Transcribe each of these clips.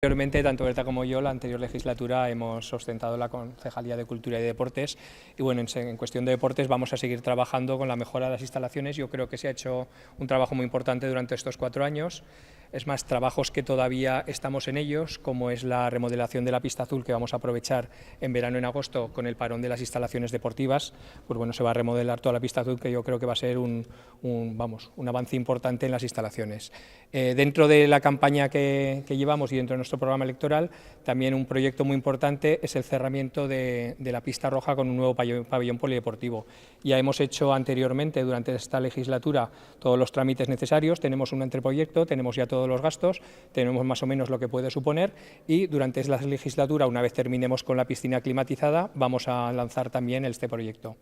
Anteriormente, tanto Berta como yo, la anterior legislatura hemos ostentado la Concejalía de Cultura y Deportes y bueno, en cuestión de deportes vamos a seguir trabajando con la mejora de las instalaciones. Yo creo que se ha hecho un trabajo muy importante durante estos 4 años. Es más, trabajos que todavía estamos en ellos, como es la remodelación de la pista azul, que vamos a aprovechar en verano y en agosto con el parón de las instalaciones deportivas. Pues bueno, se va a remodelar toda la pista azul, que yo creo que va a ser un avance importante en las instalaciones. Dentro de la campaña que llevamos y dentro de nuestro programa electoral, también un proyecto muy importante es el cerramiento de la pista roja con un nuevo pabellón polideportivo. Ya hemos hecho anteriormente, durante esta legislatura, todos los trámites necesarios, tenemos un anteproyecto, tenemos ya todos los gastos, tenemos más o menos lo que puede suponer y durante la legislatura, una vez terminemos con la piscina climatizada, vamos a lanzar también este proyecto.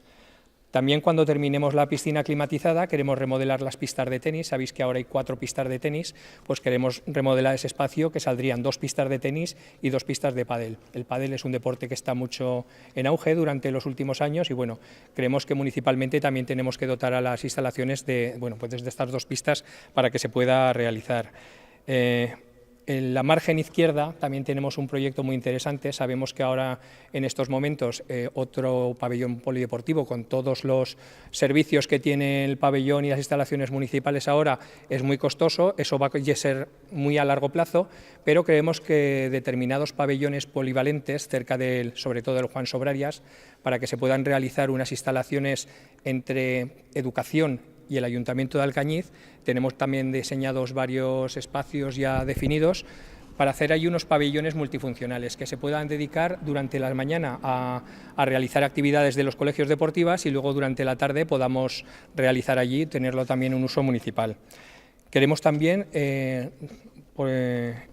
También cuando terminemos la piscina climatizada queremos remodelar las pistas de tenis. Sabéis que ahora hay 4 pistas de tenis, pues queremos remodelar ese espacio, que saldrían 2 pistas de tenis y 2 pistas de pádel. El pádel es un deporte que está mucho en auge durante los últimos años y bueno, creemos que municipalmente también tenemos que dotar a las instalaciones de, pues desde estas 2 pistas para que se pueda realizar. En la margen izquierda también tenemos un proyecto muy interesante. Sabemos que ahora en estos momentos otro pabellón polideportivo con todos los servicios que tiene el pabellón y las instalaciones municipales ahora es muy costoso, eso va a ser muy a largo plazo, pero creemos que determinados pabellones polivalentes cerca sobre todo del Juan Sobrarias, para que se puedan realizar unas instalaciones entre educación y el Ayuntamiento de Alcañiz, tenemos también diseñados varios espacios ya definidos para hacer ahí unos pabellones multifuncionales que se puedan dedicar durante la mañana a realizar actividades de los colegios deportivas y luego durante la tarde podamos realizar allí, tenerlo también un uso municipal. Queremos también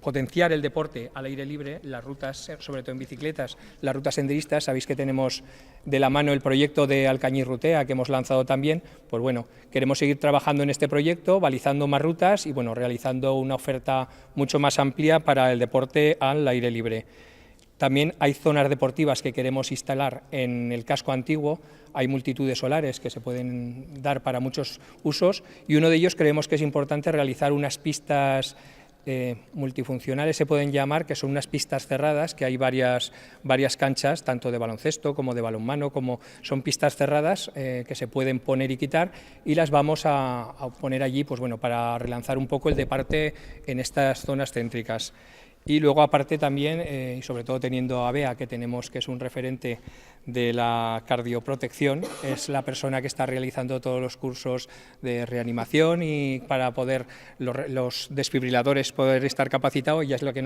potenciar el deporte al aire libre, las rutas, sobre todo en bicicletas, las rutas senderistas. Sabéis que tenemos de la mano el proyecto de Alcañiz Rutea, que hemos lanzado también. Pues bueno, queremos seguir trabajando en este proyecto, balizando más rutas y bueno, realizando una oferta mucho más amplia para el deporte al aire libre. También hay zonas deportivas que queremos instalar en el casco antiguo, hay multitud de solares que se pueden dar para muchos usos y uno de ellos creemos que es importante realizar unas pistas multifuncionales, se pueden llamar, que son unas pistas cerradas, que hay varias canchas, tanto de baloncesto como de balonmano, como son pistas cerradas que se pueden poner y quitar y las vamos a poner allí pues bueno, para relanzar un poco el deporte en estas zonas céntricas. Y luego aparte también, y sobre todo teniendo a Bea, que es un referente de la cardioprotección, es la persona que está realizando todos los cursos de reanimación y para poder los desfibriladores poder estar capacitados, ya es lo que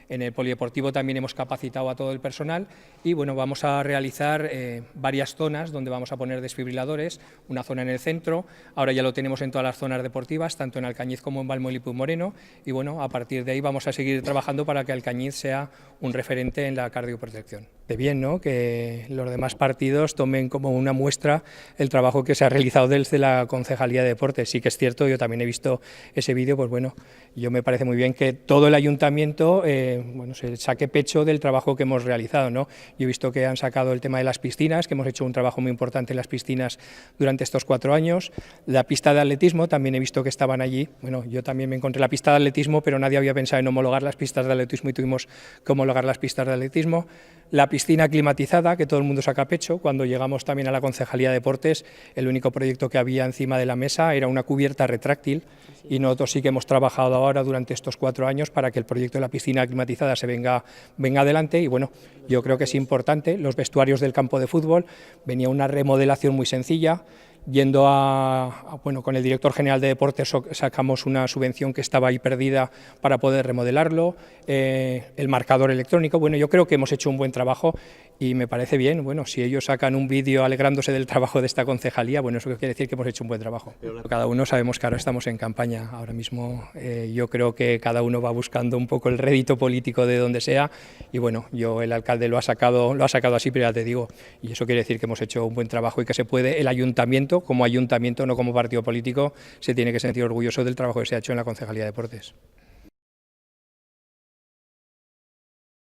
en el polideportivo también hemos capacitado a todo el personal y bueno, vamos a realizar varias zonas donde vamos a poner desfibriladores, una zona en el centro, ahora ya lo tenemos en todas las zonas deportivas, tanto en Alcañiz como en Valmuel y Puigmoreno y bueno, a partir de ahí vamos a seguir trabajando para que Alcañiz sea un referente en la cardioprotección. De bien, ¿no?, que los demás partidos tomen como una muestra el trabajo que se ha realizado desde la Concejalía de Deportes. Sí que es cierto, yo también he visto ese vídeo, pues bueno, yo me parece muy bien que todo el ayuntamiento se saque pecho del trabajo que hemos realizado, ¿no? Yo he visto que han sacado el tema de las piscinas, que hemos hecho un trabajo muy importante en las piscinas durante estos 4 años. La pista de atletismo también he visto que estaban allí. Bueno, yo también me encontré la pista de atletismo, pero nadie había pensado en homologar las pistas de atletismo y tuvimos que homologar las pistas de atletismo. La piscina climatizada, que todo el mundo saca pecho. Cuando llegamos también a la Concejalía de Deportes, el único proyecto que había encima de la mesa era una cubierta retráctil y nosotros sí que hemos trabajado ahora durante estos 4 años para que el proyecto de la piscina climatizada se venga adelante y bueno, yo creo que es importante. Los vestuarios del campo de fútbol, venía una remodelación muy sencilla. Yendo con el director general de deportes sacamos una subvención que estaba ahí perdida para poder remodelarlo, el marcador electrónico. Bueno, yo creo que hemos hecho un buen trabajo y me parece bien. Bueno, si ellos sacan un vídeo alegrándose del trabajo de esta concejalía, bueno, eso quiere decir que hemos hecho un buen trabajo. Cada uno sabemos que ahora estamos en campaña. Ahora mismo yo creo que cada uno va buscando un poco el rédito político de donde sea y bueno, el alcalde lo ha sacado así, pero ya te digo, y eso quiere decir que hemos hecho un buen trabajo y que se puede, el ayuntamiento, como ayuntamiento, no como partido político, se tiene que sentir orgulloso del trabajo que se ha hecho en la Concejalía de Deportes.